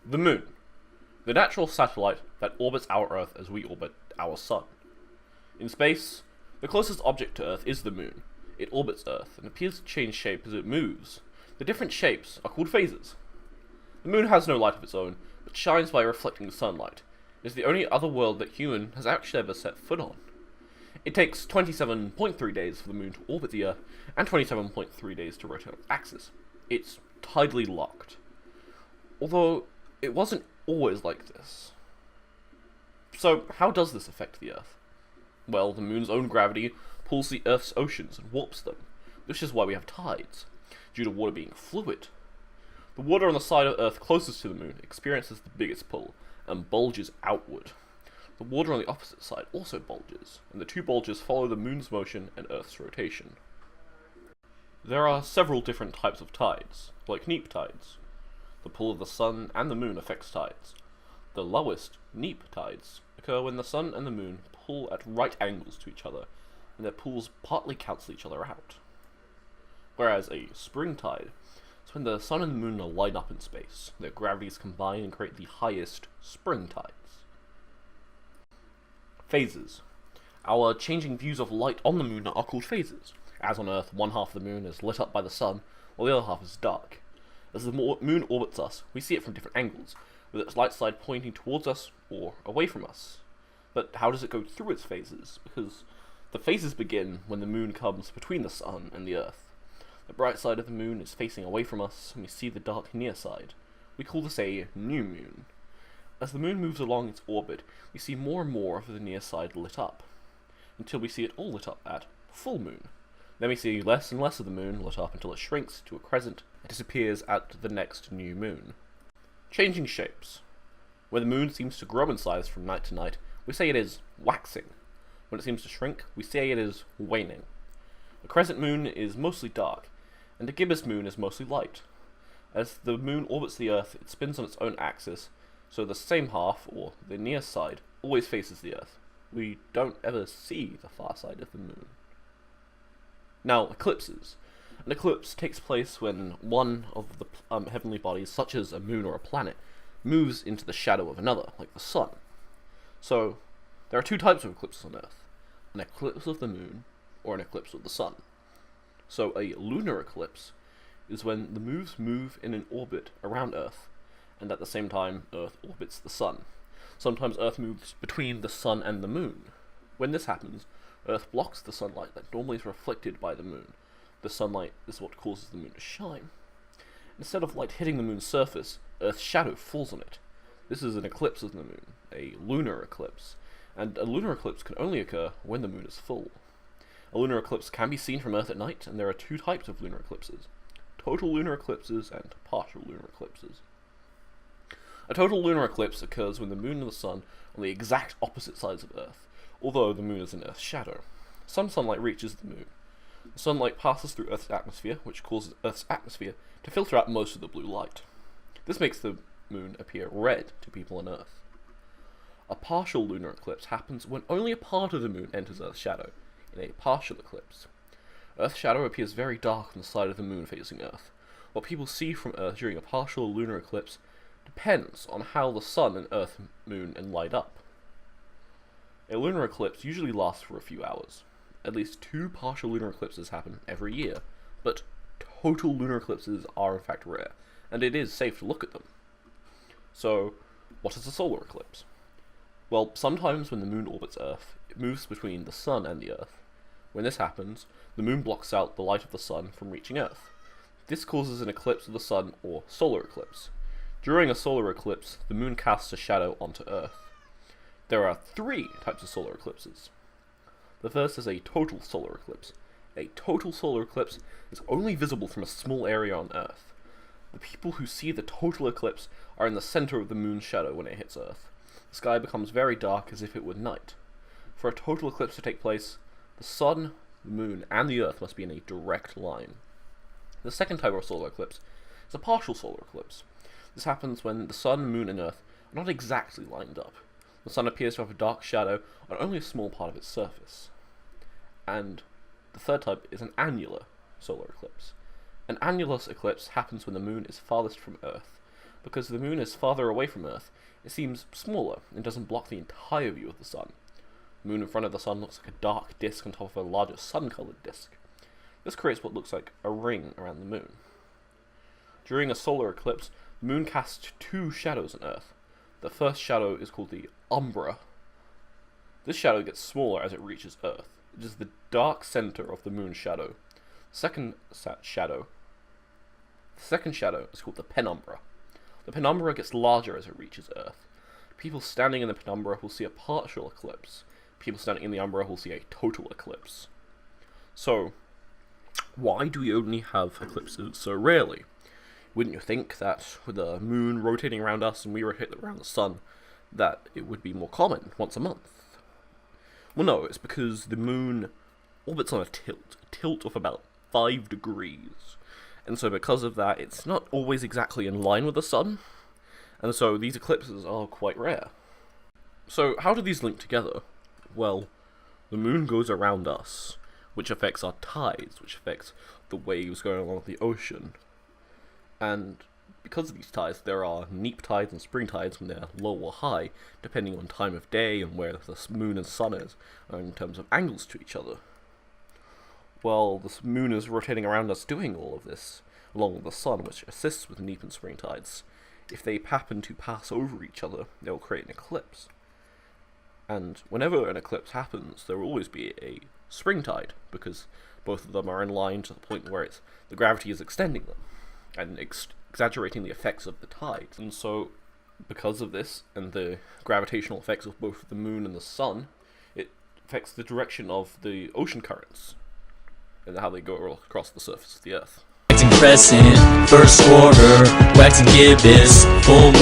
The Moon, the natural satellite that orbits our Earth as we orbit our Sun. In space, the closest object to Earth is the Moon. It orbits Earth and appears to change shape as it moves. The different shapes are called phases. The Moon has no light of its own, but shines by reflecting sunlight. It is the only other world that human has actually ever set foot on. It takes 27.3 days for the Moon to orbit the Earth, and 27.3 days to rotate on its axis. It's tidally locked. Although, it wasn't always like this. So, how does this affect the Earth? Well, the Moon's own gravity pulls the Earth's oceans and warps them, which is why we have tides, due to water being fluid. The water on the side of Earth closest to the Moon experiences the biggest pull, and bulges outward. The water on the opposite side also bulges, and the two bulges follow the Moon's motion and Earth's rotation. There are several different types of tides, like neap tides. The pull of the Sun and the Moon affects tides. The lowest, neap tides, occur when the Sun and the Moon pull at right angles to each other, and their pulls partly cancel each other out. Whereas a spring tide is when the Sun and the Moon are lined up in space, their gravities combine and create the highest spring tides. Phases. Our changing views of light on the Moon are called phases. As on Earth, one half of the Moon is lit up by the Sun, while the other half is dark. As the Moon orbits us, we see it from different angles, with its light side pointing towards us or away from us. But how does it go through its phases? Because the phases begin when the Moon comes between the Sun and the Earth. The bright side of the Moon is facing away from us, and we see the dark near side. We call this a new Moon. As the Moon moves along its orbit, we see more and more of the near side lit up, until we see it all lit up at full moon. Then we see less and less of the Moon lit up until it shrinks to a crescent and disappears at the next new moon. Changing shapes. When the Moon seems to grow in size from night to night, we say it is waxing. When it seems to shrink, we say it is waning. A crescent moon is mostly dark, and a gibbous moon is mostly light. As the Moon orbits the Earth, it spins on its own axis, so the same half, or the near side, always faces the Earth. We don't ever see the far side of the Moon. Now, eclipses. An eclipse takes place when one of the heavenly bodies, such as a moon or a planet, moves into the shadow of another, like the Sun. So, there are two types of eclipses on Earth. An eclipse of the Moon, or an eclipse of the Sun. So, a lunar eclipse is when the moons move in an orbit around Earth, and at the same time, Earth orbits the Sun. Sometimes Earth moves between the Sun and the Moon. When this happens, Earth blocks the sunlight that normally is reflected by the Moon. The sunlight is what causes the Moon to shine. Instead of light hitting the Moon's surface, Earth's shadow falls on it. This is an eclipse of the Moon, a lunar eclipse, and a lunar eclipse can only occur when the Moon is full. A lunar eclipse can be seen from Earth at night, and there are two types of lunar eclipses: total lunar eclipses and partial lunar eclipses. A total lunar eclipse occurs when the Moon and the Sun are on the exact opposite sides of Earth, although the Moon is in Earth's shadow. Some sunlight reaches the Moon. The sunlight passes through Earth's atmosphere, which causes Earth's atmosphere to filter out most of the blue light. This makes the Moon appear red to people on Earth. A partial lunar eclipse happens when only a part of the Moon enters Earth's shadow, in a partial eclipse. Earth's shadow appears very dark on the side of the Moon facing Earth. What people see from Earth during a partial lunar eclipse depends on how the Sun and Earth, Moon, and light up. A lunar eclipse usually lasts for a few hours. At least two partial lunar eclipses happen every year, but total lunar eclipses are in fact rare, and it is safe to look at them. So, what is a solar eclipse? Well, sometimes when the Moon orbits Earth, it moves between the Sun and the Earth. When this happens, the Moon blocks out the light of the Sun from reaching Earth. This causes an eclipse of the Sun, or solar eclipse. During a solar eclipse, the Moon casts a shadow onto Earth. There are three types of solar eclipses. The first is a total solar eclipse. A total solar eclipse is only visible from a small area on Earth. The people who see the total eclipse are in the center of the Moon's shadow when it hits Earth. The sky becomes very dark as if it were night. For a total eclipse to take place, the Sun, the Moon, and the Earth must be in a direct line. The second type of solar eclipse is a partial solar eclipse. This happens when the Sun, Moon, and Earth are not exactly lined up. The Sun appears to have a dark shadow on only a small part of its surface. And the third type is an annular solar eclipse. An annulus eclipse happens when the Moon is farthest from Earth. Because the moon is farther away from Earth, it seems smaller and doesn't block the entire view of the sun. The moon in front of the sun looks like a dark disk on top of a larger sun-colored disk. This creates what looks like a ring around the moon. During a solar eclipse, the moon casts two shadows on Earth. The first shadow is called the umbra. This shadow gets smaller as it reaches Earth. It is the dark center of the moon's shadow. The second shadow is called the penumbra. The penumbra gets larger as it reaches Earth. People standing in the penumbra will see a partial eclipse. People standing in the umbra will see a total eclipse. So, why do we only have eclipses so rarely? Wouldn't you think that with the moon rotating around us and we rotate around the sun, that it would be more common once a month? Well, no, it's because the moon orbits on a tilt of about 5 degrees. And so because of that, it's not always exactly in line with the sun, and so these eclipses are quite rare. So how do these link together? Well, the moon goes around us, which affects our tides, which affects the waves going along the ocean. And because of these tides, there are neap tides and spring tides when they're low or high, depending on time of day and where the moon and sun is, in terms of angles to each other. Well, the moon is rotating around us doing all of this, along with the sun, which assists with neap and spring tides. If they happen to pass over each other, they'll create an eclipse. And whenever an eclipse happens, there will always be a spring tide, because both of them are in line to the point where the gravity is extending them, and exaggerating the effects of the tides. And so, because of this, and the gravitational effects of both the moon and the sun, it affects the direction of the ocean currents, and how they go across the surface of the Earth. Crescent, first order, waxing gibbous, full